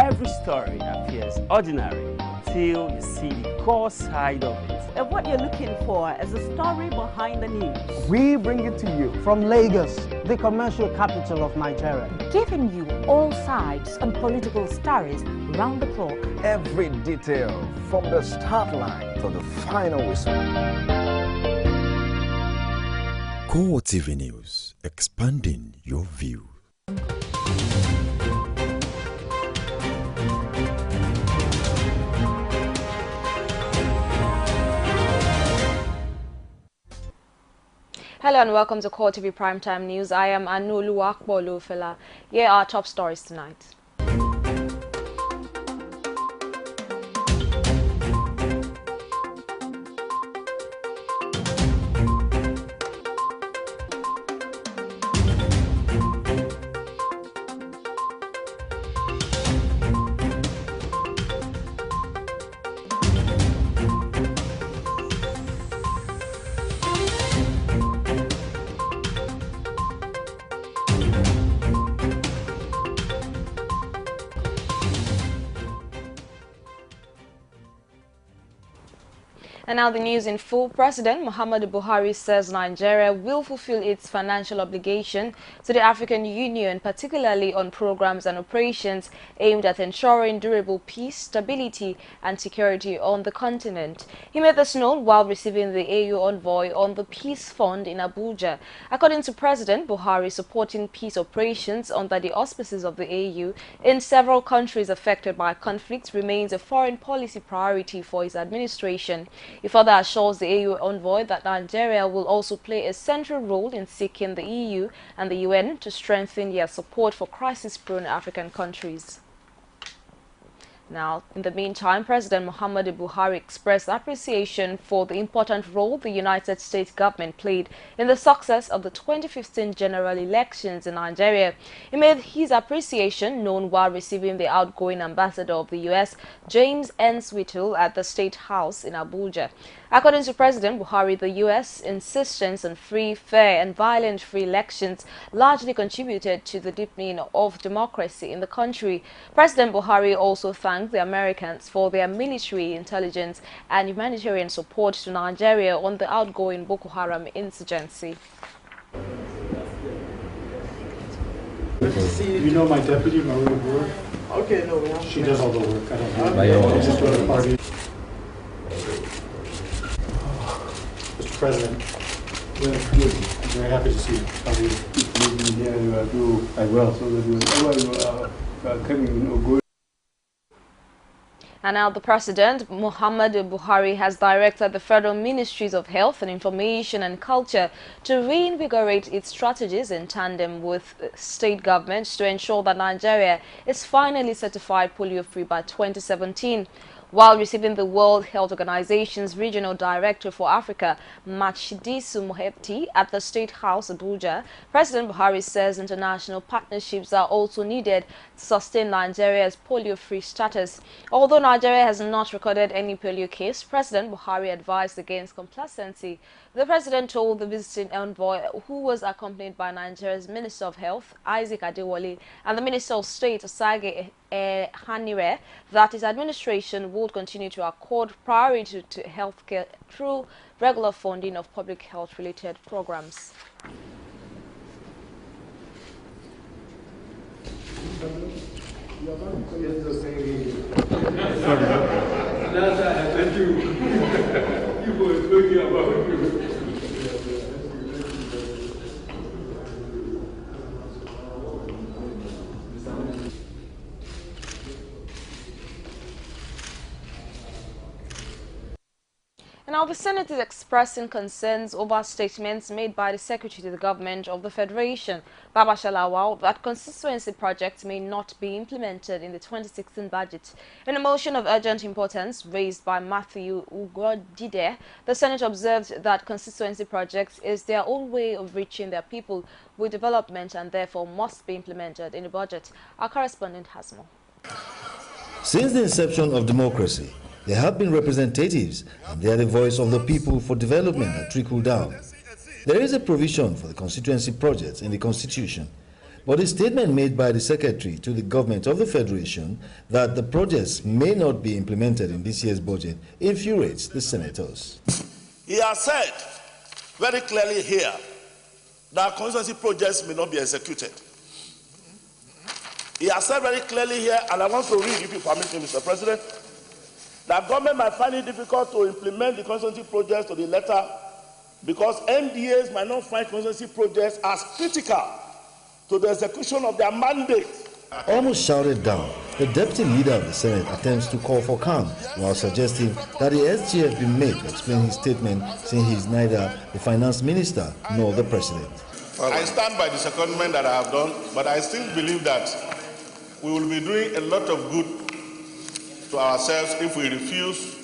every story appears ordinary until you see the core side of it. And what you're looking for is the story behind the news. We bring it to you from Lagos, the commercial capital of Nigeria. Giving you all sides and political stories round the clock. Every detail from the start line to the final whistle. CoreTV News, expanding your view. Hello and welcome to CoreTV Primetime News. I am Anulu Akbolufela. Here are our top stories tonight. And now the news in full. President Muhammadu Buhari says Nigeria will fulfill its financial obligation to the African Union, particularly on programs and operations aimed at ensuring durable peace, stability and security on the continent. He made this known while receiving the AU envoy on the Peace Fund in Abuja. According to President Buhari, supporting peace operations under the auspices of the AU in several countries affected by conflict remains a foreign policy priority for his administration. He further assures the AU envoy that Nigeria will also play a central role in seeking the EU and the UN to strengthen their support for crisis-prone African countries. Now, in the meantime, President Muhammadu Buhari expressed appreciation for the important role the United States government played in the success of the 2015 general elections in Nigeria. He made his appreciation known while receiving the outgoing ambassador of the U.S., James N. Whittle, at the State House in Abuja. According to President Buhari, the U.S. insistence on free, fair and violent-free elections largely contributed to the deepening of democracy in the country. President Buhari also thanked the Americans for their military, intelligence and humanitarian support to Nigeria on the outgoing Boko Haram insurgency. You know my deputy, Maria Brewer? Okay, no, we have. She does all the work. I don't know. I just go to the party. Mr. President, I'm very happy to see you. How are you? Yeah, you are too. I will. So that whenever you are coming, good. And now the President, Muhammadu Buhari, has directed the Federal Ministries of Health and Information and Culture to reinvigorate its strategies in tandem with state governments to ensure that Nigeria is finally certified polio-free by 2017. While receiving the World Health Organization's Regional Director for Africa, Matshidiso Moeti, at the State House, Abuja, President Buhari says international partnerships are also needed to sustain Nigeria's polio-free status. Although Nigeria has not recorded any polio case, President Buhari advised against complacency. The President told the visiting envoy, who was accompanied by Nigeria's Minister of Health, Isaac Adewale, and the Minister of State, Osage Hanire, that his administration would continue to accord priority to healthcare through regular funding of public health-related programs. Now, the Senate is expressing concerns over statements made by the Secretary to the Government of the Federation, Baba Shalawal, that constituency projects may not be implemented in the 2016 budget. In a motion of urgent importance raised by Matthew Ugodide, the Senate observed that constituency projects is their own way of reaching their people with development and therefore must be implemented in the budget. Our correspondent has more. Since the inception of democracy, there have been representatives, and they are the voice of the people for development that trickle down. There is a provision for the constituency projects in the Constitution, But a statement made by the Secretary to the government of the Federation that the projects may not be implemented in this year's budget infuriates the senators. He has said very clearly here that constituency projects may not be executed. He has said very clearly here, and I want to read, if you permit me, Mr. President, that government might find it difficult to implement the constituency projects to the letter because MDAs might not find constituency projects as critical to the execution of their mandate. Almost shouted down, the deputy leader of the Senate attempts to call for calm while suggesting that the SGF be made to explain his statement, saying he is neither the finance minister nor the president. I stand by the secondment that I have done, but I still believe that we will be doing a lot of good to ourselves if we refuse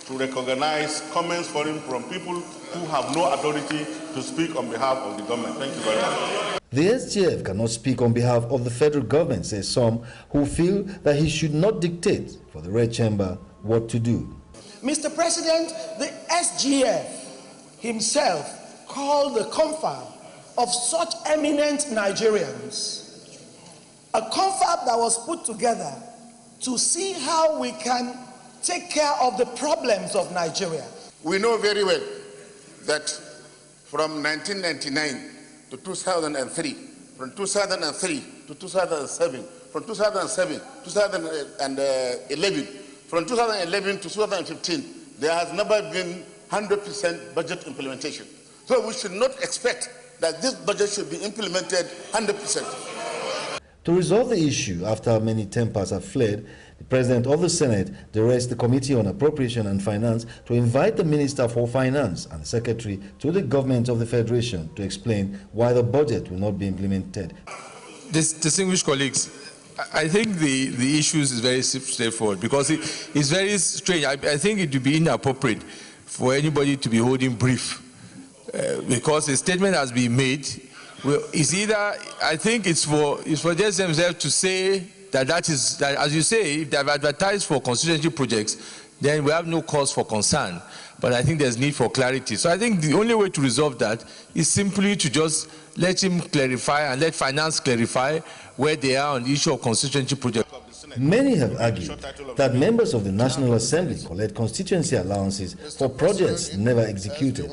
to recognize comments from people who have no authority to speak on behalf of the government. Thank you very much. The SGF cannot speak on behalf of the federal government, says some who feel that he should not dictate for the Red Chamber what to do. Mr. President, the SGF himself called the confab of such eminent Nigerians, a confab that was put together to see how we can take care of the problems of Nigeria. We know very well that from 1999 to 2003, from 2003 to 2007, from 2007 to 2011, from 2011 to 2015, there has never been 100% budget implementation. So we should not expect that this budget should be implemented 100%. To resolve the issue, after many tempers have fled, the President of the Senate directs the Committee on Appropriation and Finance to invite the Minister for Finance and the Secretary to the Government of the Federation to explain why the budget will not be implemented. Distinguished colleagues, I think the issue is very straightforward because it's very strange. I think it would be inappropriate for anybody to be holding brief because a statement has been made. It's either, I think it's for just themselves to say that as you say, if they have advertised for constituency projects, then we have no cause for concern. But I think there's need for clarity. So I think the only way to resolve that is simply to just let him clarify and let finance clarify where they are on the issue of constituency projects. Many have argued that members of the National Assembly collect constituency allowances for projects never executed,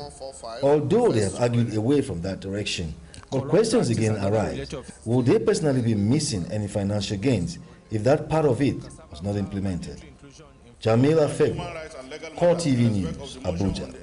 although they have argued away from that direction. But questions again arise. Will they personally be missing any financial gains if that part of it was not implemented? Jamila Fego, CoreTV News, Abuja.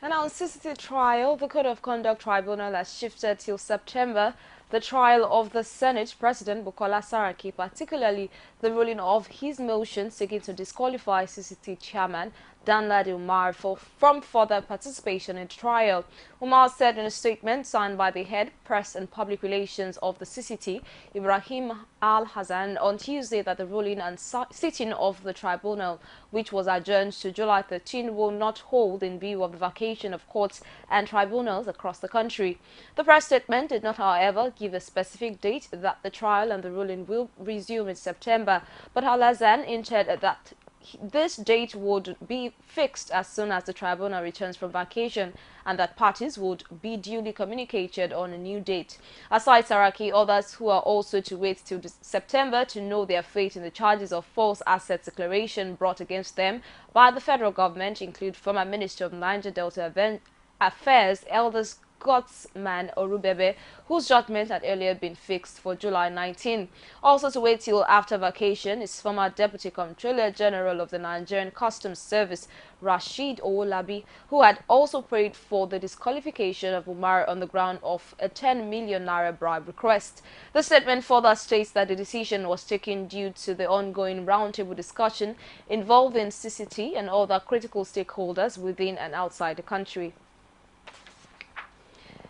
And on CCT trial, the Code of Conduct Tribunal has shifted till September. The trial of the Senate President Bukola Saraki, particularly the ruling of his motion seeking to disqualify CCT Chairman Danladi Umar from further participation in the trial. Umar said in a statement signed by the head press and public relations of the CCT, Ibrahim Al-Hassan, on Tuesday that the ruling and sitting of the tribunal, which was adjourned to July 13, will not hold in view of the vacation of courts and tribunals across the country. The press statement did not, however, give a specific date that the trial and the ruling will resume in September, but Al-Hassan hinted that this date would be fixed as soon as the tribunal returns from vacation and that parties would be duly communicated on a new date. Aside Saraki, others who are also to wait till September to know their fate in the charges of false assets declaration brought against them by the federal government include former Minister of Niger Delta Affairs, Elders Godsman Orubebe, whose judgment had earlier been fixed for July 19. Also to wait till after vacation is former Deputy Comptroller General of the Nigerian Customs Service, Rashid Owolabi, who had also prayed for the disqualification of Umar on the ground of a 10 million naira bribe request. The statement further states that the decision was taken due to the ongoing roundtable discussion involving CCT and other critical stakeholders within and outside the country.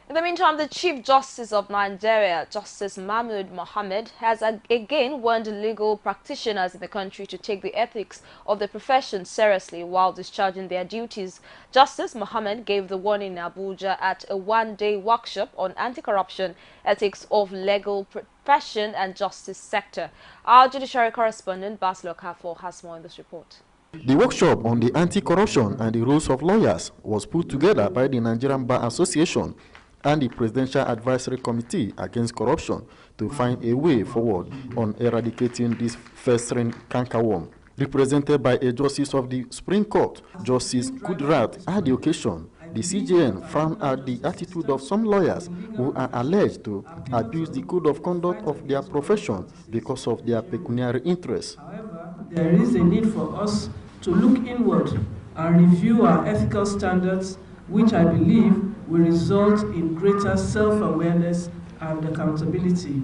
In the meantime, the Chief Justice of Nigeria, Justice Mahmood Mohammed, has again warned legal practitioners in the country to take the ethics of the profession seriously while discharging their duties. Justice Mohammed gave the warning in Abuja at a one-day workshop on anti-corruption, ethics of legal profession and justice sector. Our judiciary correspondent, Baslo Kafo, has more in this report. The workshop on the anti-corruption and the rules of lawyers was put together by the Nigerian Bar Association and the Presidential Advisory Committee Against Corruption to find a way forward on eradicating this festering cankerworm. Represented by a Justice of the Supreme Court, Justice Kudrat, at the occasion, the CJN frowned at the attitude of some lawyers who are alleged to abuse the code of conduct of their profession because of their pecuniary interests. However, there is a need for us to look inward and review our ethical standards, which I believe will result in greater self-awareness and accountability.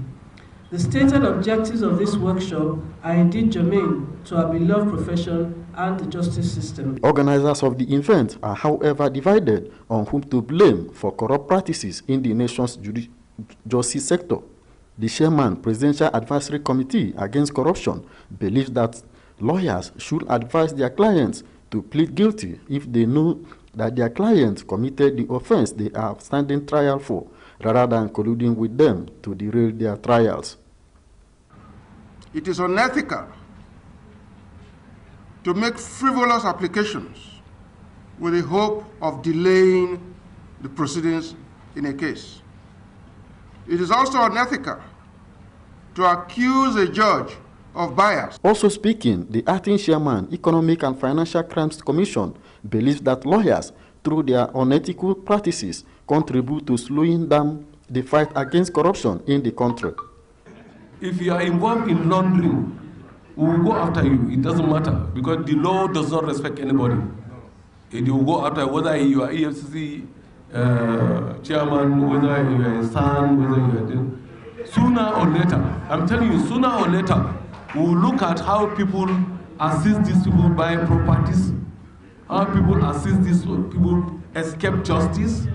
The stated objectives of this workshop are indeed germane to our beloved profession and the justice system. Organizers of the event are, however, divided on whom to blame for corrupt practices in the nation's justice sector. The chairman, Presidential Advisory Committee Against Corruption, believes that lawyers should advise their clients to plead guilty if they know that their client committed the offense they are standing trial for, rather than colluding with them to derail their trials. It is unethical to make frivolous applications with the hope of delaying the proceedings in a case. It is also unethical to accuse a judge of bias. Also speaking, the acting chairman, Economic and Financial Crimes Commission, believes that lawyers, through their unethical practices, contribute to slowing down the fight against corruption in the country. If you are involved in laundering, we will go after you. It doesn't matter, because the law does not respect anybody. It will go after whether you are EFCC chairman, whether you are a son, whether you are... Sooner or later, I'm telling you, sooner or later, we will look at how people assist these people buying properties, how people assist these people escape justice.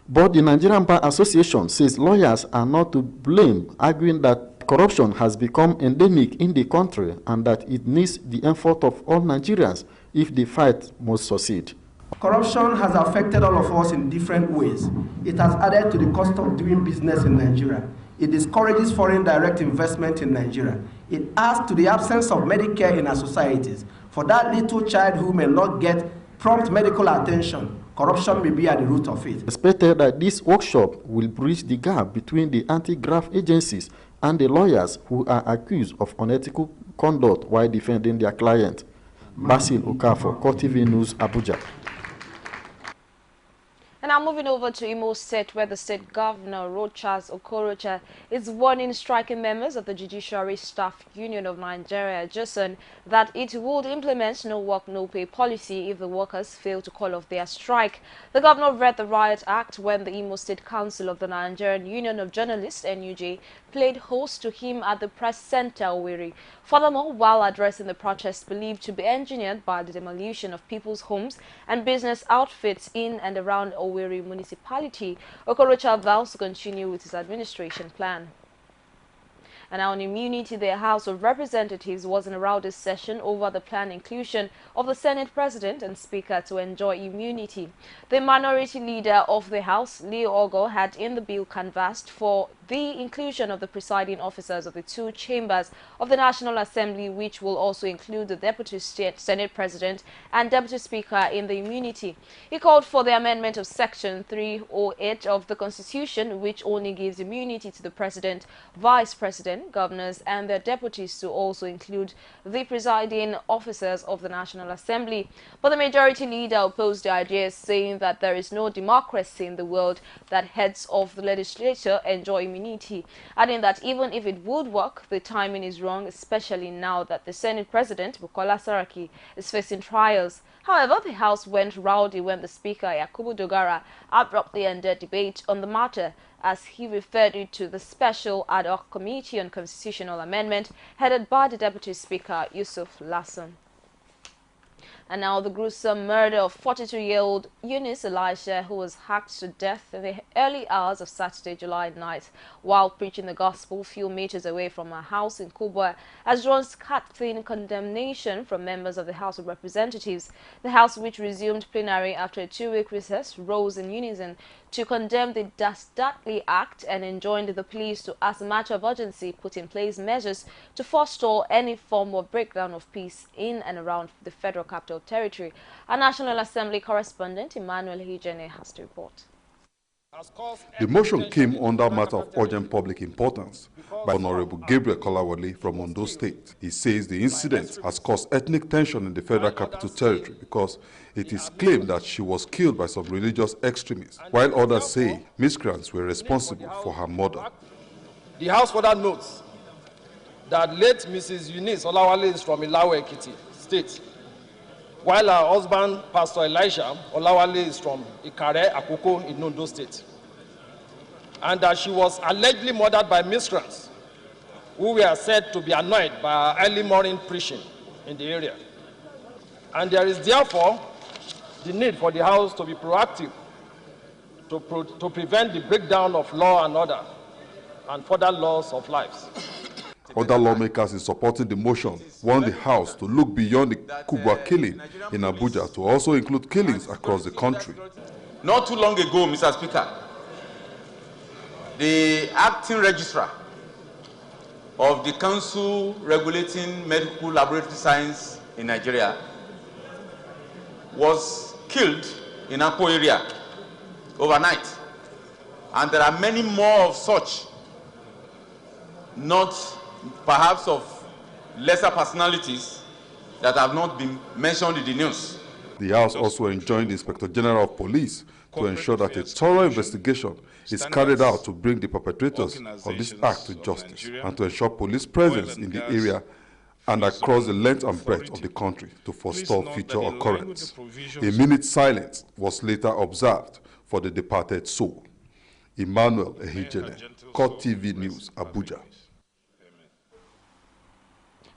But the Nigerian Bar Association says lawyers are not to blame, arguing that corruption has become endemic in the country and that it needs the effort of all Nigerians if the fight must succeed. Corruption has affected all of us in different ways. It has added to the cost of doing business in Nigeria. It discourages foreign direct investment in Nigeria. It adds to the absence of Medicare in our societies. For that little child who may not get prompt medical attention, corruption may be at the root of it. Expected that this workshop will bridge the gap between the anti-graft agencies and the lawyers who are accused of unethical conduct while defending their client. Basil Okafor, CoreTV News, Abuja. And now moving over to Imo State, where the state governor, Rochas Okorocha, is warning striking members of the Judiciary Staff Union of Nigeria, JUSUN, that it would implement no work, no pay policy if the workers fail to call off their strike. The governor read the Riot Act when the Imo State Council of the Nigerian Union of Journalists, NUJ, played host to him at the Press Center, Owerri. Furthermore, while addressing the protest believed to be engineered by the demolition of people's homes and business outfits in and around Owerri municipality, Okorocha vows to continue with his administration plan. And now on immunity, the House of Representatives was in a rowdy session over the planned inclusion of the Senate President and Speaker to enjoy immunity. The minority leader of the House, Leo Ogo, had in the bill canvassed for the inclusion of the presiding officers of the two chambers of the National Assembly, which will also include the Deputy Senate President and Deputy Speaker in the immunity. He called for the amendment of Section 308 of the Constitution, which only gives immunity to the President, Vice President, governors and their deputies, to also include the presiding officers of the National Assembly. But the majority leader opposed the idea, saying that there is no democracy in the world that heads of the legislature enjoy immunity, adding that even if it would work, the timing is wrong, especially now that the Senate President, Bukola Saraki, is facing trials. However, the House went rowdy when the Speaker, Yakubu Dogara, abruptly ended debate on the matter, as he referred it to the Special Ad Hoc Committee on Constitutional Amendment headed by the Deputy Speaker, Yusuf Lasson. And now the gruesome murder of 42-year-old Eunice Elisha, who was hacked to death in the early hours of Saturday, July 9th, while preaching the gospel a few meters away from her house in Kubwa, has drawn scathing condemnation from members of the House of Representatives. The House, which resumed plenary after a 2-week recess, rose in unison to condemn the dastardly act and enjoined the police to, as a matter of urgency, put in place measures to forestall any form of breakdown of peace in and around the Federal Capital Territory. Our National Assembly correspondent Emmanuel Hijene has to report. The motion came under matter of urgent public importance by Honorable Gabriel Kolawole from Ondo State. He says the incident has caused ethnic tension in the Federal Capital Territory because it is claimed that she was killed by some religious extremists, while others say miscreants were responsible for her murder. The House further notes that late Mrs. Eunice Olawale is from Ilawe, Ekiti State, while her husband, Pastor Elisha Olawale, is from Ikare, Akoko in Ondo State, and that she was allegedly murdered by miscreants who were said to be annoyed by her early morning preaching in the area. And there is therefore the need for the House to be proactive to prevent the breakdown of law and order and further loss of lives. Other lawmakers in supporting the motion want the House to look beyond the Kubwa killing in Abuja to also include killings across the country. Not too long ago, Mr. Speaker, the acting registrar of the Council Regulating Medical Laboratory Science in Nigeria was killed in Akko area overnight. And there are many more of such, not perhaps of lesser personalities, that have not been mentioned in the news. The House also enjoined the Inspector General of Police to ensure that a thorough investigation is carried out to bring the perpetrators of this act to justice and to ensure police presence in the area and across the length and breadth of the country to forestall future occurrence. A minute silence was later observed for the departed soul. Emmanuel Ehijene, CoreTV News, Abuja.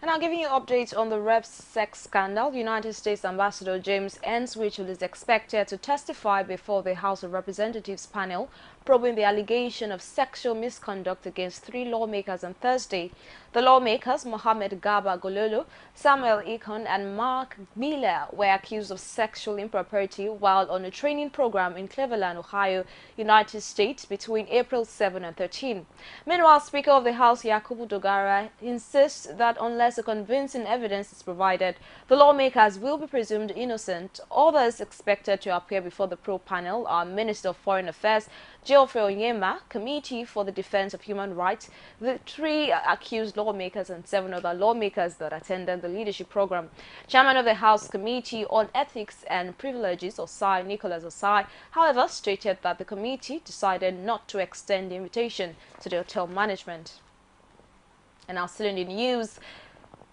And now giving you updates on the rep sex scandal, United States Ambassador James Enswich is expected to testify before the House of Representatives panel probing the allegation of sexual misconduct against 3 lawmakers on Thursday. The lawmakers, Mohammed Garba Gololo, Samuel Ikon and Mark Miller, were accused of sexual impropriety while on a training program in Cleveland, Ohio, United States between April 7 and 13. Meanwhile, Speaker of the House Yakubu Dogara insists that unless a convincing evidence is provided, the lawmakers will be presumed innocent. Others expected to appear before the probe panel are Minister of Foreign Affairs Geoffrey Onyema, Committee for the Defense of Human Rights, the 3 accused lawmakers and 7 other lawmakers that attended the leadership program. Chairman of the House Committee on Ethics and Privileges, Osai Nicholas Osai, however, stated that the committee decided not to extend the invitation to the hotel management. And now still in the news,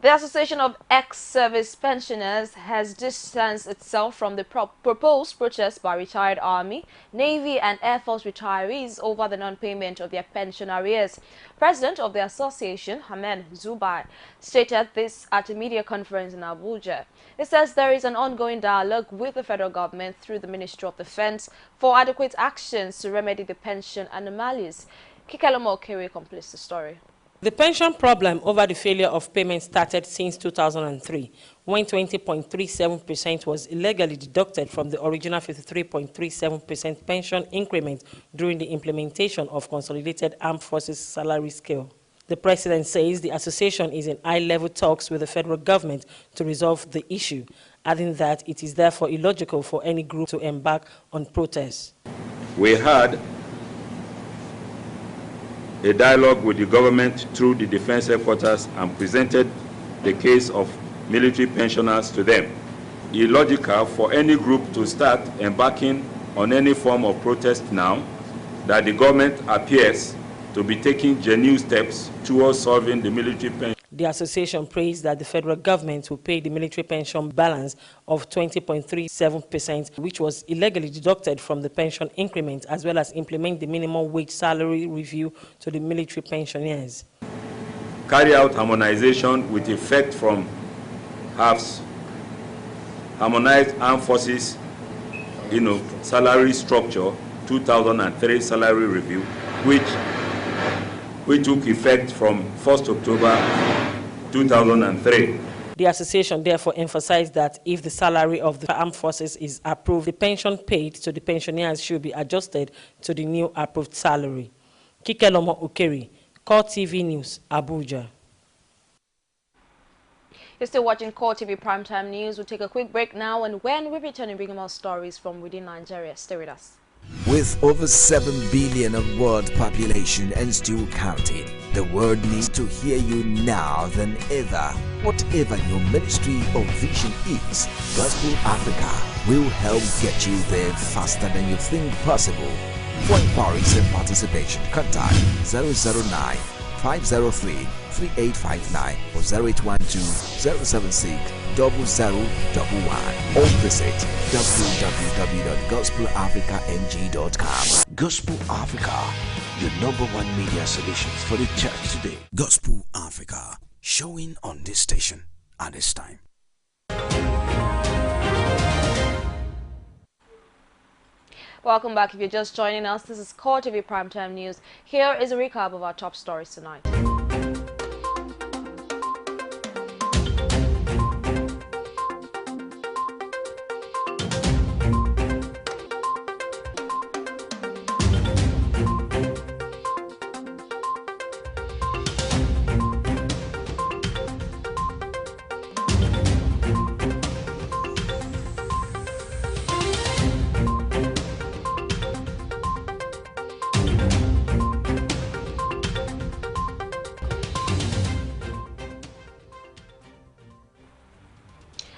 the Association of Ex-Service Pensioners has distanced itself from the proposed protest by retired Army, Navy and Air Force retirees over the non-payment of their pension arrears. President of the association, Hamed Zubai, stated this at a media conference in Abuja. He says there is an ongoing dialogue with the federal government through the Ministry of Defense for adequate actions to remedy the pension anomalies. Kikelomo Okere completes the story. The pension problem over the failure of payment started since 2003, when 20.37% was illegally deducted from the original 53.37% pension increment during the implementation of Consolidated Armed Forces Salary Scale. The president says the association is in high-level talks with the federal government to resolve the issue, adding that it is therefore illogical for any group to embark on protests. We had a dialogue with the government through the defense headquarters and presented the case of military pensioners to them. Illogical for any group to start embarking on any form of protest now that the government appears to be taking genuine steps towards solving the military pension. The association praised that the federal government will pay the military pension balance of 20.37%, which was illegally deducted from the pension increment, as well as implement the minimum wage salary review to the military pensioners. Carry out harmonization with effect from HAF's Harmonized Armed Forces salary structure 2003 salary review, which took effect from 1st October 2003. The association therefore emphasized that if the salary of the armed forces is approved, the pension paid to the pensioners should be adjusted to the new approved salary. Kikelomo Okere, CoreTV News, Abuja. You're still watching CoreTV Primetime News. We'll take a quick break now, and when we return, we bring more stories from within Nigeria. Stay with us. With over 7 billion of world population and still counting, the world needs to hear you now than ever. Whatever your ministry or vision is, Gospel Africa will help get you there faster than you think possible. For inquiries and participation, contact 009 503 3859 or 0812 076 0011 or visit www.gospelafricang.com. Gospel Africa, your #1 media solutions for the church today. Gospel Africa, showing on this station at this time. Welcome back. If you're just joining us, this is CoreTV Primetime News. Here is a recap of our top stories tonight.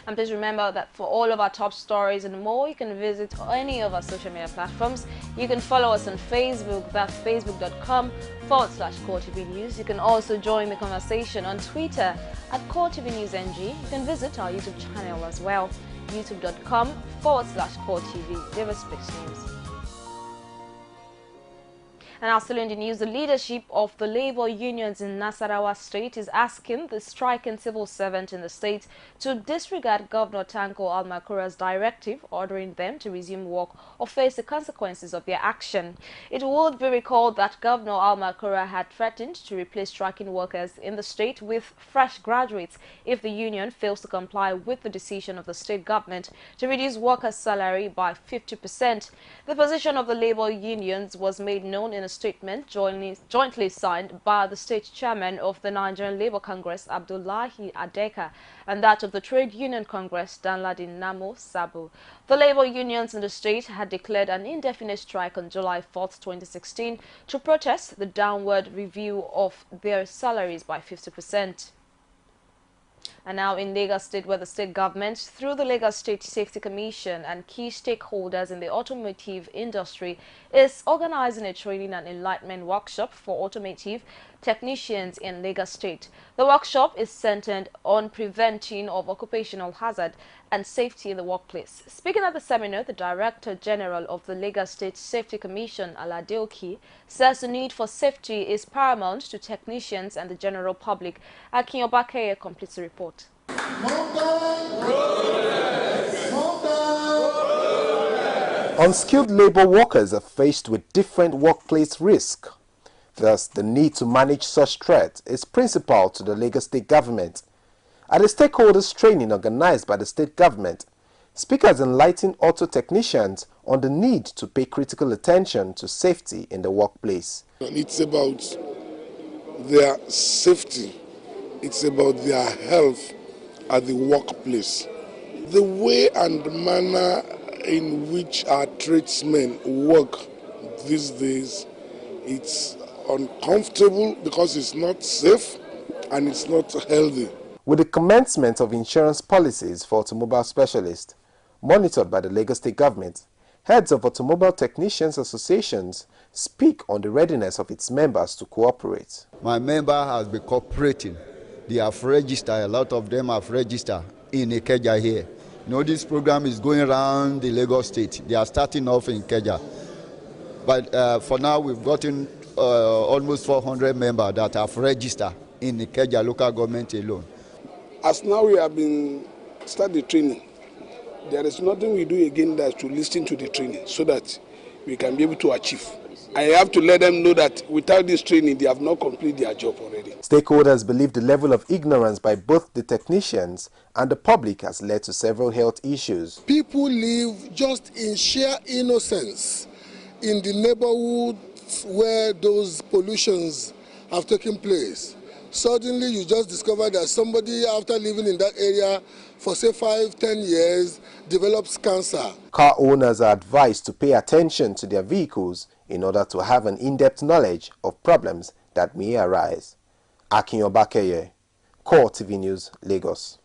And please remember that for all of our top stories and more, you can visit any of our social media platforms. You can follow us on Facebook, that's facebook.com/CoreTV News. You can also join the conversation on Twitter at CoreTV News NG. You can visit our YouTube channel as well, youtube.com/CoreTV. David Speaks News. And now still in the news, the leadership of the labor unions in Nasarawa State is asking the striking civil servant in the state to disregard Governor Tanko Almakura's directive ordering them to resume work or face the consequences of their action. It would be recalled that Governor Almakura had threatened to replace striking workers in the state with fresh graduates if the union fails to comply with the decision of the state government to reduce workers' salary by 50%. The position of the labor unions was made known in a statement jointly signed by the state chairman of the Nigerian Labour Congress, Abdullahi Adeka, and that of the Trade Union Congress, Danladin Namo Sabu. The labor unions in the state had declared an indefinite strike on July 4th, 2016 to protest the downward review of their salaries by 50%. And now in Lagos State, where the state government, through the Lagos State Safety Commission and key stakeholders in the automotive industry, is organizing a training and enlightenment workshop for automotive technicians in Lagos State. The workshop is centered on preventing of occupational hazard and safety in the workplace. Speaking at the seminar, the Director General of the Lagos State Safety Commission, Aladeoki, says the need for safety is paramount to technicians and the general public. Akin Obakeye completes the report. Unskilled labor workers are faced with different workplace risks. Thus, the need to manage such threats is principal to the Lagos State government. At a stakeholders training organized by the state government, speakers enlightened auto technicians on the need to pay critical attention to safety in the workplace. It's about their safety. It's about their health at the workplace. The way and manner in which our tradesmen work these days, it's uncomfortable because it's not safe and it's not healthy. With the commencement of insurance policies for automobile specialists, monitored by the Lagos State government, heads of automobile technicians associations speak on the readiness of its members to cooperate. My member has been cooperating. They have registered, a lot of them have registered in Ikeja here. You know, this program is going around the Lagos State. They are starting off in Ikeja. But for now, we've gotten almost 400 members that have registered in Ikeja local government alone. As now we have been start the training, there is nothing we do again than to listen to the training so that we can be able to achieve. I have to let them know that without this training, they have not completed their job already. Stakeholders believe the level of ignorance by both the technicians and the public has led to several health issues. People live just in sheer innocence in the neighborhoods where those pollutions have taken place. Suddenly you just discover that somebody, after living in that area for say 5-10 years, develops cancer. Car owners are advised to pay attention to their vehicles in order to have an in-depth knowledge of problems that may arise. Akin Obakeye, CoreTV News, Lagos.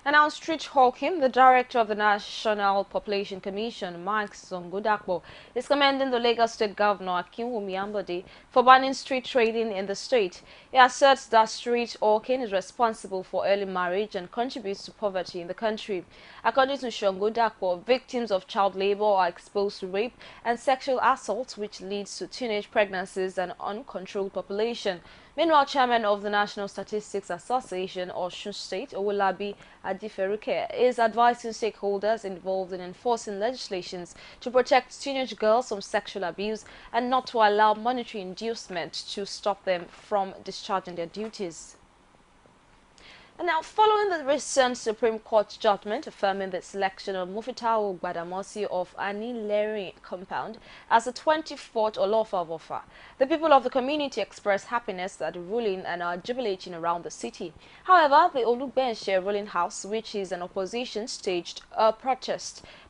And now, street hawking, the director of the National Population Commission, Mike Zongodakpo, is commending the Lagos State Governor Akinwumi Ambode for banning street trading in the state. He asserts that street hawking is responsible for early marriage and contributes to poverty in the country. According to Zongodakpo, victims of child labor are exposed to rape and sexual assault, which leads to teenage pregnancies and uncontrolled population. Meanwhile, Chairman of the National Statistics Association, Osun State, Owolabi Adiferuke, is advising stakeholders involved in enforcing legislations to protect teenage girls from sexual abuse and not to allow monetary inducement to stop them from discharging their duties. And now, following the recent Supreme Court judgment affirming the selection of Mufitau Gbadamosi of Anileri compound as the 24th Olofa of Ofa, the people of the community expressed happiness at the ruling and are jubilating around the city. However, the Olugbense ruling house, which is an opposition, staged a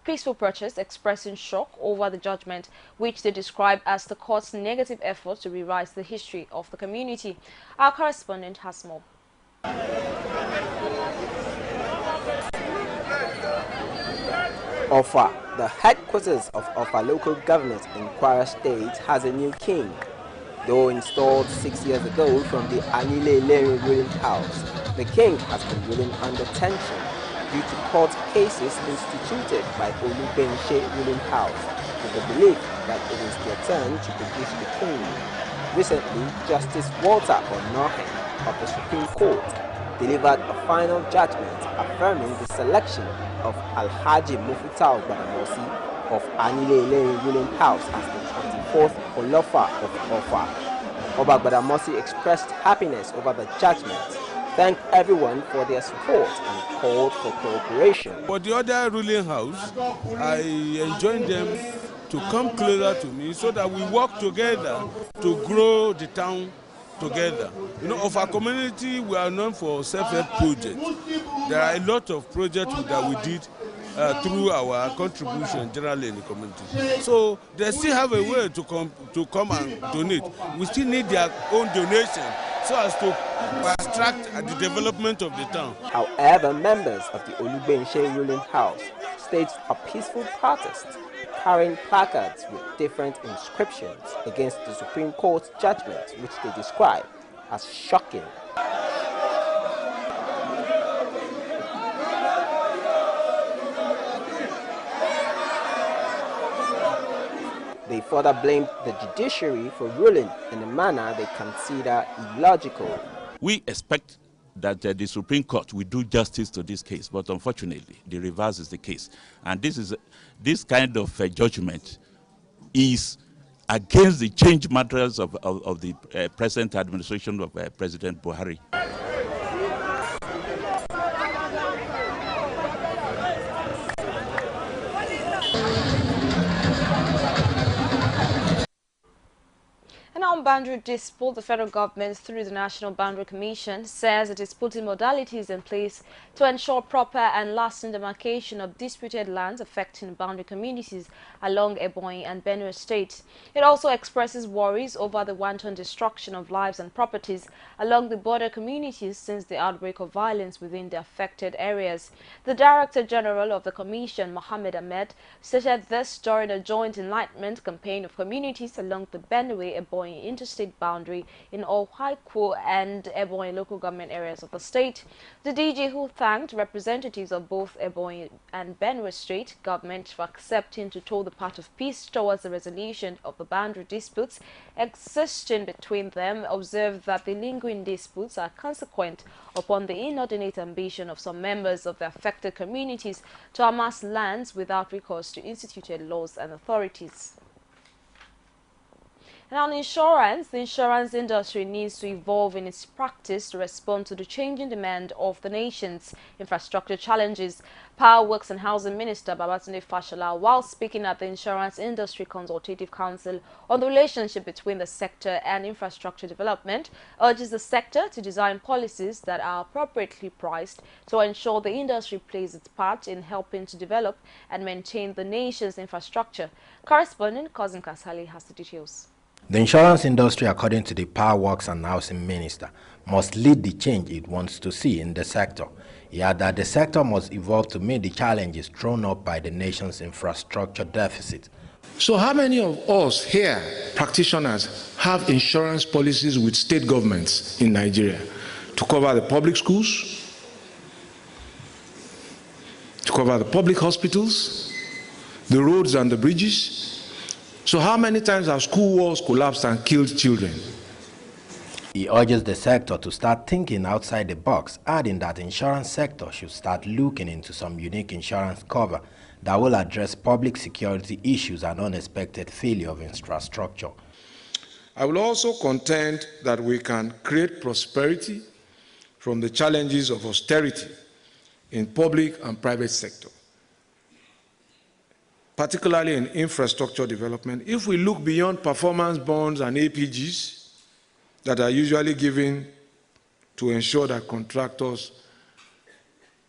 peaceful protest expressing shock over the judgment, which they describe as the court's negative effort to rewrite the history of the community. Our correspondent has more. Ofa, the headquarters of Ofa local government in Kwara State, has a new king. Though installed 6 years ago from the Anile Leri ruling house, the king has been ruling under tension due to court cases instituted by Olugbense ruling house with the belief that it is their turn to produce the king. Recently, Justice Walter Onohen of the Supreme Court delivered a final judgment affirming the selection of Alhaji Mufitau Gbadamosi of Anile Leri ruling house as the 24th Olofa of Ofa. Oba Gbadamosi expressed happiness over the judgment, thanked everyone for their support and called for cooperation. For the other ruling house, I enjoined them to come closer to me so that we work together to grow the town together. You know, of our community, we are known for self-help projects. There are a lot of projects that we did through our contribution generally in the community. So they still have a way to come and donate. We still need their own donation so as to fast-track the development of the town. However, members of the Olugbense ruling house staged a peaceful protest, carrying placards with different inscriptions against the Supreme Court's judgment, which they describe as shocking. They further blamed the judiciary for ruling in a manner they consider illogical. We expect that the Supreme Court will do justice to this case, but unfortunately, the reverse is the case. And this kind of judgment is against the change matters of the present administration of President Buhari. And on boundary dispute, the federal government, through the National Boundary Commission, says it is putting modalities in place to ensure proper and lasting demarcation of disputed lands affecting boundary communities along Ebonyi and Benue State. It also expresses worries over the wanton destruction of lives and properties along the border communities since the outbreak of violence within the affected areas. The Director General of the Commission, Mohammed Ahmed, stated this during a joint enlightenment campaign of communities along the Benue-Ebonyi interstate boundary in Ohaikwo and Ebonyi local government areas of the state. The DG, who thanked representatives of both Ebonyi and Benue State government for accepting to toe the path of peace towards the resolution of the boundary disputes existing between them, observed that the lingering disputes are consequent upon the inordinate ambition of some members of the affected communities to amass lands without recourse to instituted laws and authorities. And on insurance, the insurance industry needs to evolve in its practice to respond to the changing demand of the nation's infrastructure challenges. Power Works and Housing Minister Babatunde Fashola, while speaking at the Insurance Industry Consultative Council on the relationship between the sector and infrastructure development, urges the sector to design policies that are appropriately priced to ensure the industry plays its part in helping to develop and maintain the nation's infrastructure. Correspondent Cousin Kasali has the details. The insurance industry, according to the Power Works and Housing Minister, must lead the change it wants to see in the sector. He added that the sector must evolve to meet the challenges thrown up by the nation's infrastructure deficit. So how many of us here, practitioners, have insurance policies with state governments in Nigeria to cover the public schools, to cover the public hospitals, the roads and the bridges? So how many times have school walls collapsed and killed children? He urges the sector to start thinking outside the box, adding that the insurance sector should start looking into some unique insurance cover that will address public security issues and unexpected failure of infrastructure. I will also contend that we can create prosperity from the challenges of austerity in public and private sector, particularly in infrastructure development, if we look beyond performance bonds and APGs that are usually given to ensure that contractors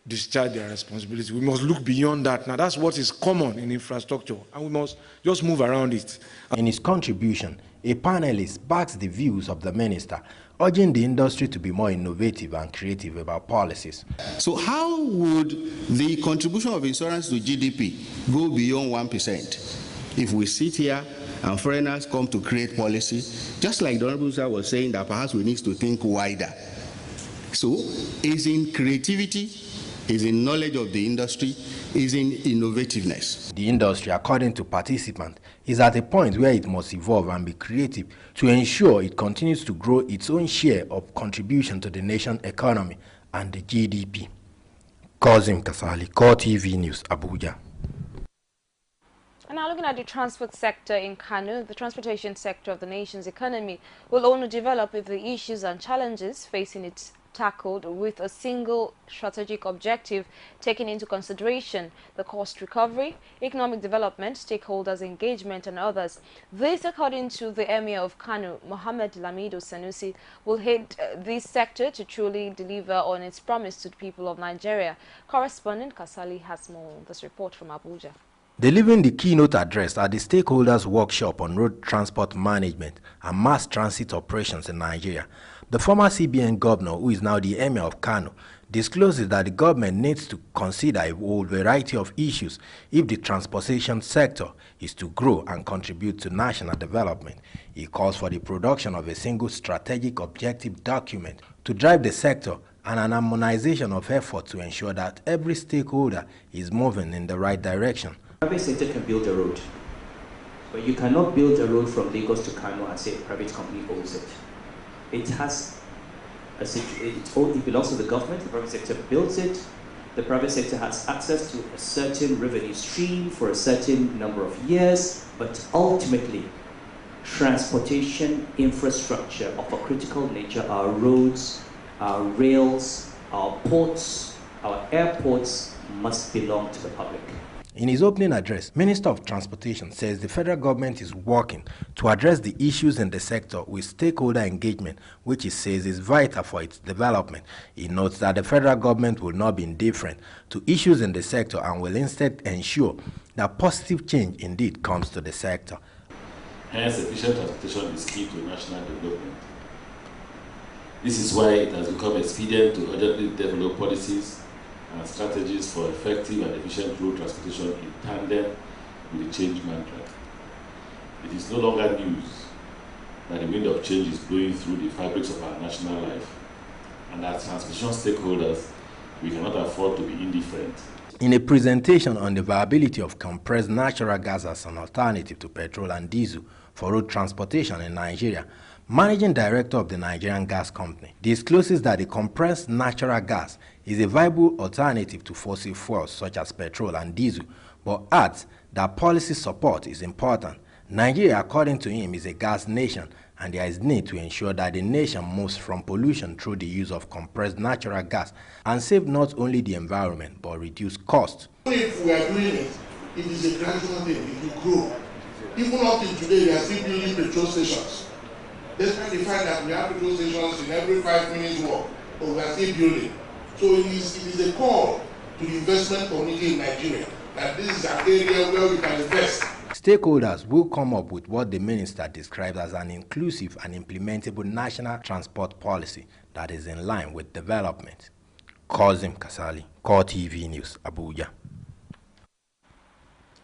discharge their responsibility. We must look beyond that. Now, that's what is common in infrastructure, and we must just move around it. In his contribution, a panelist backs the views of the minister, urging the industry to be more innovative and creative about policies. So how would the contribution of insurance to GDP go beyond 1% if we sit here and foreigners come to create policy, just like the Honorable Sir was saying that perhaps we need to think wider. So it's in creativity, it's in knowledge of the industry, is in innovativeness. The industry, according to participants, is at a point where it must evolve and be creative to ensure it continues to grow its own share of contribution to the nation's economy and the GDP. Kazim Kasali, CoreTV News, Abuja. And now looking at the transport sector in Kano, the transportation sector of the nation's economy will only develop if the issues and challenges facing it tackled with a single strategic objective, taking into consideration the cost recovery, economic development, stakeholders engagement and others. This, according to the Emir of Kano, Mohammed Lamido Sanusi, will head this sector to truly deliver on its promise to the people of Nigeria. Correspondent Kasali has more on this report from Abuja. Delivering the keynote address at the stakeholders workshop on road transport management and mass transit operations in Nigeria, the former CBN governor, who is now the Emir of Kano, discloses that the government needs to consider a whole variety of issues if the transportation sector is to grow and contribute to national development. He calls for the production of a single strategic objective document to drive the sector and an harmonization of effort to ensure that every stakeholder is moving in the right direction. The private sector can build a road, but you cannot build a road from Lagos to Kano and say a private company owns it. It belongs to the government. The private sector builds it. The private sector has access to a certain revenue stream for a certain number of years, but ultimately, transportation infrastructure of a critical nature, our roads, our rails, our ports, our airports must belong to the public. In his opening address, Minister of Transportation says the federal government is working to address the issues in the sector with stakeholder engagement, which he says is vital for its development. He notes that the federal government will not be indifferent to issues in the sector and will instead ensure that positive change indeed comes to the sector. Hence, efficient transportation is key to national development. This is why it has become expedient to urgently develop policies and strategies for effective and efficient road transportation in tandem with the change mantra. It is no longer news that the wind of change is blowing through the fabrics of our national life, and as transportation stakeholders, we cannot afford to be indifferent. In a presentation on the viability of compressed natural gas as an alternative to petrol and diesel for road transportation in Nigeria, Managing Director of the Nigerian Gas Company discloses that the compressed natural gas is a viable alternative to fossil fuels such as petrol and diesel, but adds that policy support is important Nigeria, according to him, is a gas nation, and there is need to ensure that the nation moves from pollution through the use of compressed natural gas and save not only the environment but reduce costs. If we are doing it, it is a gradual thing, it will grow. Even up till today, we are still building petrol stations. Despite the fact that we have petrol stations in every 5 minutes walk, but we are still building. So it is a call to the investment community in Nigeria that this is an area where we can invest. Stakeholders will come up with what the minister described as an inclusive and implementable national transport policy that is in line with development. Kazim Kasali, CoreTV News, Abuja.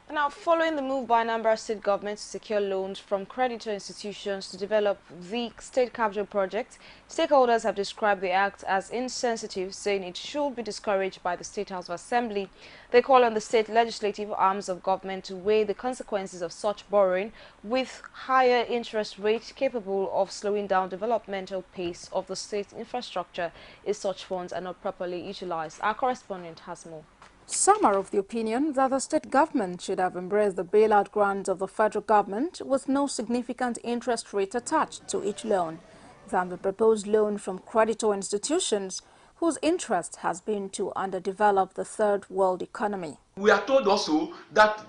Now, following the move by Anambra State government to secure loans from creditor institutions to develop the state capital project, stakeholders have described the act as insensitive, saying it should be discouraged by the State House of Assembly. They call on the state legislative arms of government to weigh the consequences of such borrowing with higher interest rates capable of slowing down developmental pace of the state infrastructure if such funds are not properly utilized. Our correspondent has more. Some are of the opinion that the state government should have embraced the bailout grants of the federal government with no significant interest rate attached to each loan than the proposed loan from creditor institutions whose interest has been to underdevelop the third world economy. We are told also that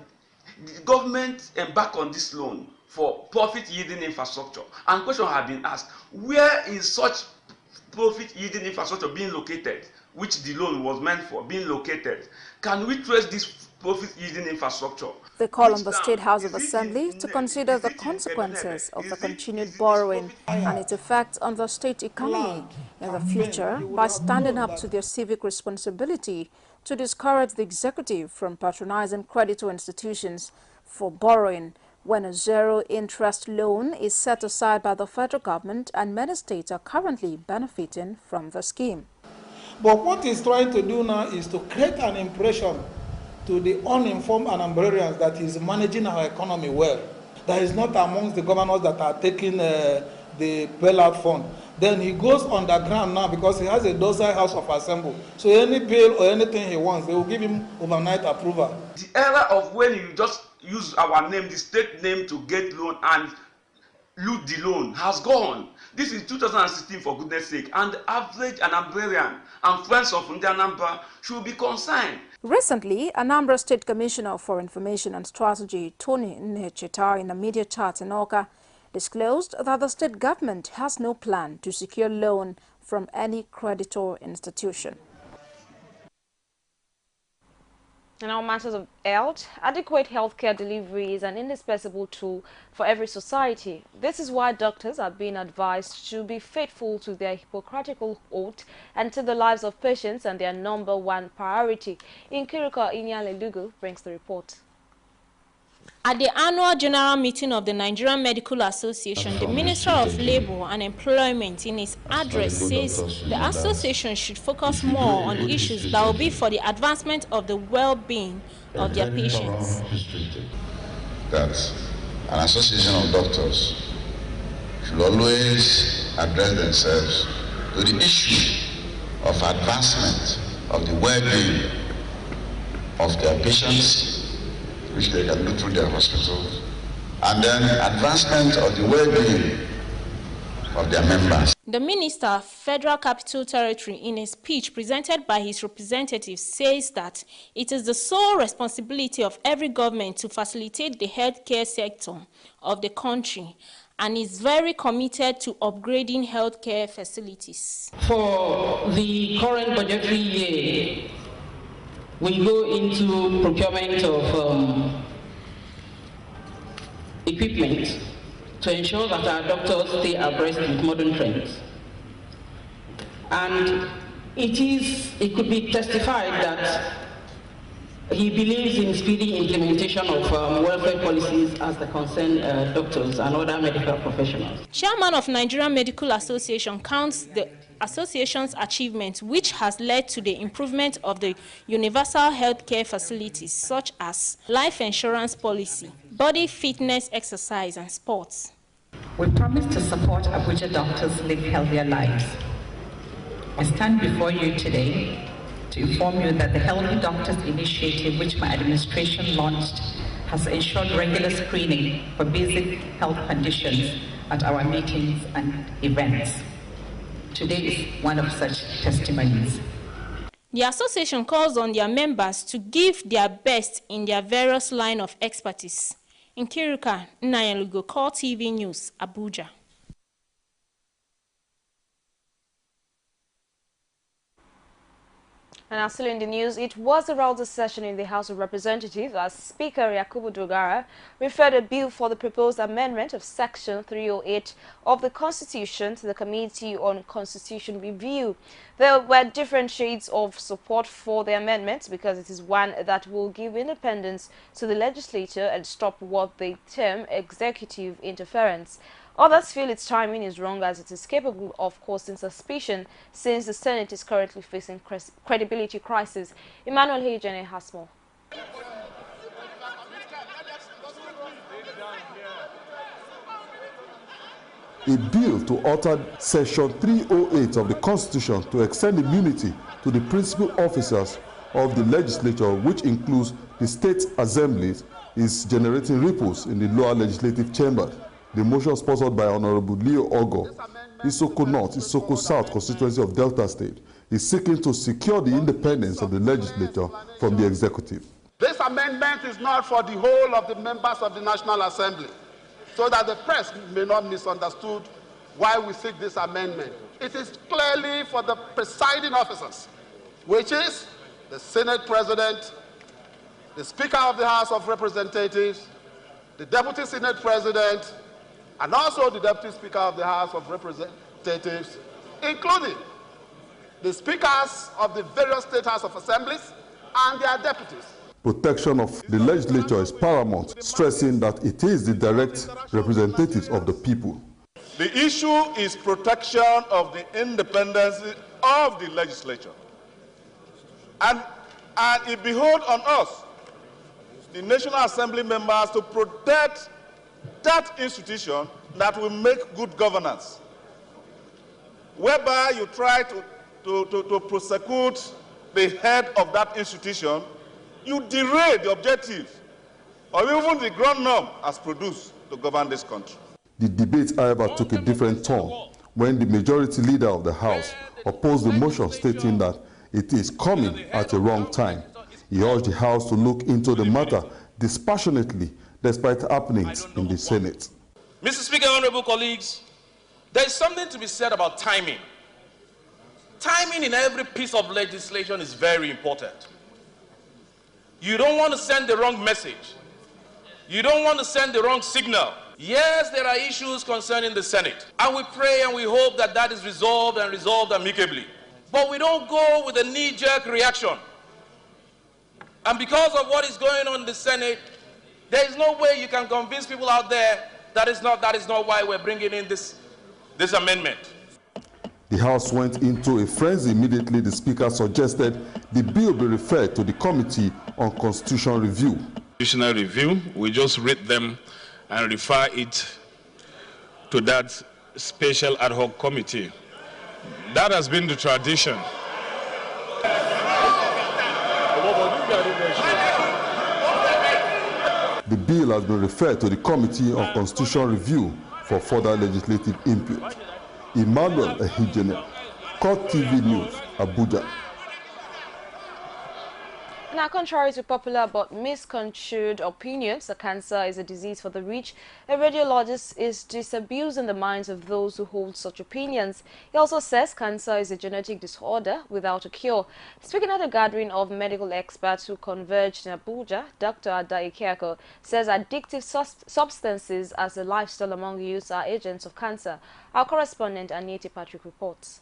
the government embark on this loan for profit-yielding infrastructure, and questions have been asked, where is such profit-yielding infrastructure being located, which the loan was meant for, being located? Can we trace this profit-yielding infrastructure? They call on the State House of Assembly to consider the consequences of the continued borrowing and its effects on the state economy in the future by standing up to their civic responsibility to discourage the executive from patronizing creditor institutions for borrowing when a zero-interest loan is set aside by the federal government, and many states are currently benefiting from the scheme. But what he's trying to do now is to create an impression to the uninformed Anambrarians that he's managing our economy well. That is not amongst the governors that are taking the bailout fund. Then he goes underground now because he has a docile House of Assembly. So any bill or anything he wants, they will give him overnight approval. The era of when you just use our name, the state name, to get loan and loot the loan has gone. This is 2016, for goodness sake, and the average Anambrarian and friends of Anambra should be concerned. Recently, Anambra State Commissioner for Information and Strategy, Tony Nchetar, in a media chat in Awka, disclosed that the state government has no plan to secure loan from any creditor institution. In all matters of health, adequate healthcare delivery is an indispensable tool for every society. This is why doctors are being advised to be faithful to their Hippocratical oath and to the lives of patients and their #1 priority. Nkiriko Inyalelugu brings the report. At the annual general meeting of the Nigerian Medical Association, the Minister of Labour and Employment in his address says the association should focus more on issues that will be for the advancement of the well-being of their patients. That an association of doctors should always address themselves to the issue of advancement of the well-being of their patients, which they can do through their hospitals, and then advancement of the well-being of their members. The Minister, Federal Capital Territory, in a speech presented by his representative, says that it is the sole responsibility of every government to facilitate the healthcare sector of the country and is very committed to upgrading healthcare facilities. For the current budgetary year, we go into procurement of equipment to ensure that our doctors stay abreast with modern trends. And it could be testified that he believes in speedy implementation of welfare policies as they concern doctors and other medical professionals. Chairman of Nigerian Medical Association counts the association's achievement, which has led to the improvement of the universal healthcare facilities such as life insurance policy, body fitness, exercise, and sports. We promise to support Abuja doctors live healthier lives. I stand before you today to inform you that the Healthy Doctors Initiative, which my administration launched has ensured regular screening for basic health conditions at our meetings and events. Today is one of such testimonies. The association calls on their members to give their best in their various line of expertise. In Kiruka, Nnayalugo, CoreTV News, Abuja. And now still in the news, it was a rousing session in the House of Representatives as Speaker Yakubu Dogara referred a bill for the proposed amendment of Section 308 of the Constitution to the Committee on Constitution Review. There were different shades of support for the amendment because it is one that will give independence to the legislature and stop what they term executive interference. Others feel its timing is wrong as it is capable of causing suspicion since the Senate is currently facing credibility crisis. Emmanuel Hejene has more. A bill to alter Section 308 of the Constitution to extend immunity to the principal officers of the legislature, which includes the state assemblies, is generating ripples in the lower legislative chamber. The motion, sponsored by Honorable Leo Ogo, Isoko North, Isoko South constituency of Delta State, is seeking to secure the independence of the legislature from the executive. This amendment is not for the whole of the members of the National Assembly, so that the press may not misunderstand why we seek this amendment. It is clearly for the presiding officers, which is the Senate President, the Speaker of the House of Representatives, the Deputy Senate President, and also the Deputy Speaker of the House of Representatives, including the Speakers of the various State House of Assemblies and their deputies. Protection of the legislature is paramount, stressing that it is the direct representatives of the people. The issue is protection of the independence of the legislature. And it behoves on us, the National Assembly members, to protect that institution that will make good governance, whereby you try to prosecute the head of that institution, you derail the objective or even the ground norm as produced to govern this country. The debate, however, took a different turn when the majority leader of the House opposed the motion, stating that it is coming at a wrong time. He urged the House to look into the matter dispassionately, despite happenings in the Senate. Mr. Speaker, honorable colleagues, there is something to be said about timing. Timing in every piece of legislation is very important. You don't want to send the wrong message. You don't want to send the wrong signal. Yes, there are issues concerning the Senate, and we pray and we hope that that is resolved and resolved amicably. But we don't go with a knee-jerk reaction. And because of what is going on in the Senate, there is no way you can convince people out there that is not why we're bringing in this amendment. The House went into a frenzy immediately. The Speaker suggested the bill be referred to the Committee on Constitutional Review. Constitutional Review, we just read them and refer it to that special ad hoc committee. That has been the tradition. The bill has been referred to the Committee on Constitutional Review for further legislative input. Emmanuel Ehijene, CoreTV News, Abuja. Now, contrary to popular but misconstrued opinions that cancer is a disease for the rich, a radiologist is disabusing the minds of those who hold such opinions. He also says cancer is a genetic disorder without a cure. Speaking at a gathering of medical experts who converged in Abuja, Dr. Adai Kiako says addictive substances as a lifestyle among youth are agents of cancer. Our correspondent Anita Patrick reports.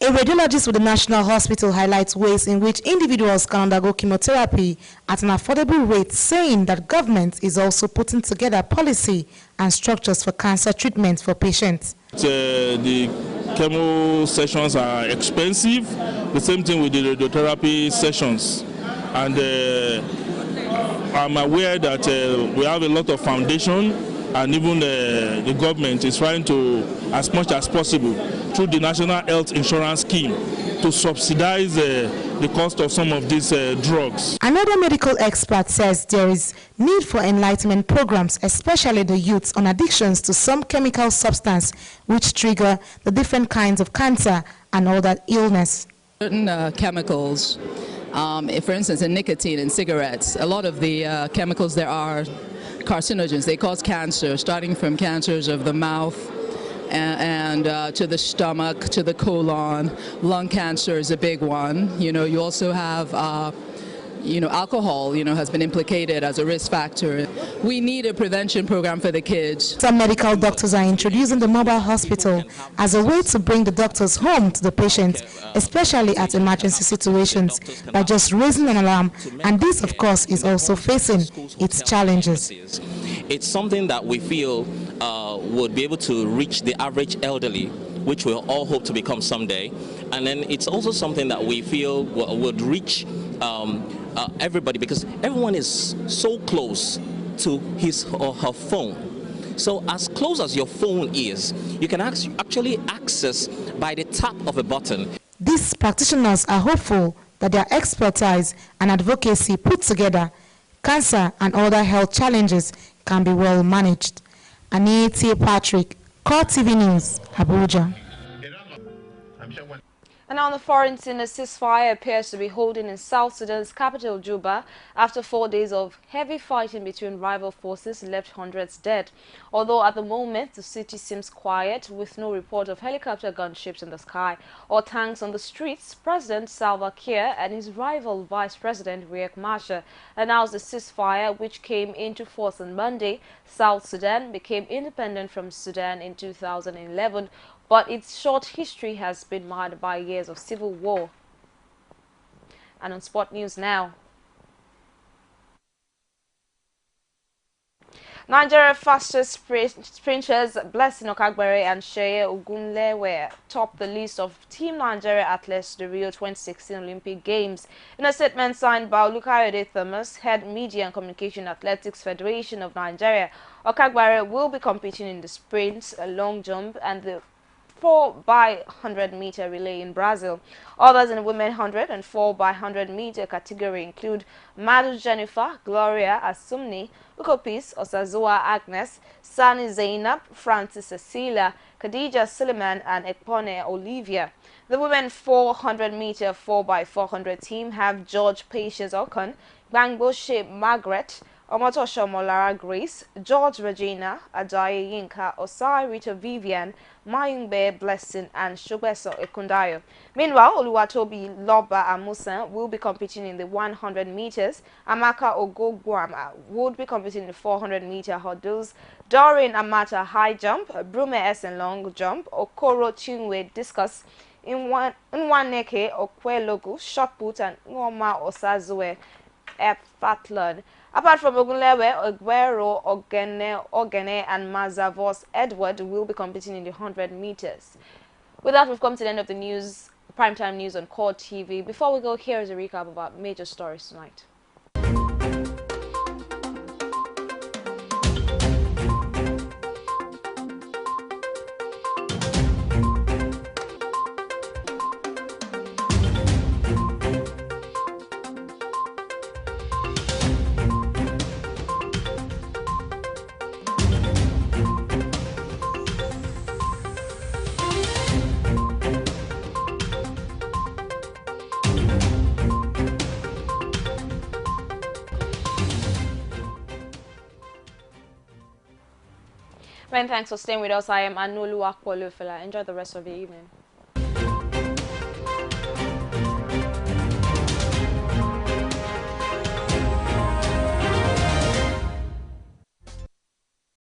A radiologist with the National Hospital highlights ways in which individuals can undergo chemotherapy at an affordable rate, saying that government is also putting together policy and structures for cancer treatment for patients. The chemo sessions are expensive, the same thing with the radiotherapy sessions. And I'm aware that we have a lot of foundation, and even the government is trying to, as much as possible, through the National Health Insurance Scheme to subsidize the cost of some of these drugs. Another medical expert says there is need for enlightenment programs, especially the youth, on addictions to some chemical substance which trigger the different kinds of cancer and other illness. Certain chemicals, for instance, in nicotine in cigarettes, a lot of the chemicals there are carcinogens. They cause cancer, starting from cancers of the mouth and to the stomach, to the colon. Lung cancer is a big one. You also have alcohol, has been implicated as a risk factor. We need a prevention program for the kids. Some medical doctors are introducing the mobile hospital as a way to bring the doctors home to the patient, especially at emergency situations, by just raising an alarm. And this, of course, is also facing its challenges. It's something that we feel would be able to reach the average elderly, which we all hope to become someday. And then it's also something that we feel would reach everybody, because everyone is so close to his or her phone. So as close as your phone is, you can actually access by the tap of a button. These practitioners are hopeful that their expertise and advocacy put together, cancer and other health challenges can be well managed. Anita Patrick, CoreTV News, Abuja. And on the foreign scene, a ceasefire appears to be holding in South Sudan's capital, Juba, after 4 days of heavy fighting between rival forces left hundreds dead. Although at the moment, the city seems quiet, with no report of helicopter gunships in the sky or tanks on the streets, President Salva Kiir and his rival Vice President Riek Machar announced a ceasefire which came into force on Monday. South Sudan became independent from Sudan in 2011, but its short history has been marred by years of civil war. And on Sport News now. Nigeria fastest sprinters Blessing Okagbere and Sheye Ogunlewe topped the list of Team Nigeria athletes to the Rio 2016 Olympic Games. In a statement signed by Olukayode Thomas, Head Media and Communication Athletics Federation of Nigeria, Okagbere will be competing in the sprint, long jump and the 4x100-meter relay in Brazil. Others in the women 100 and 4x100-meter category include Madu Jennifer, Gloria Asumni, Ukopis Osazoa Agnes, Sani Zainab, Francis Cecilia, Khadija Suleiman, and Ekpone Olivia. The women 400-meter 4x400 team have George Patience Okon, Bangboshe Margaret, Omotosho Molara Grace, George Regina, Ajayi Yinka, Osai Rita Vivian, Mayungbe Blessing, and Shugbeso Ekundayo. Meanwhile, Oluwatobi Loba Amusan will be competing in the 100 meters. Amaka Ogogwama would be competing in the 400-meter hurdles. Doreen Amata high jump, Brume Essen long jump, Okoro Chinwe discus, Nwaneke Okwelogu shot put, and Ngoma Osazue heptathlon. Apart from Ogunlewe, Ogbero, Ogene, and Mazavos Edward will be competing in the 100 meters. With that, we've come to the end of the news, primetime news on CoreTV. Before we go, here is a recap about major stories tonight. Many thanks for staying with us. I am Anulu Akwolufela. Enjoy the rest of the evening.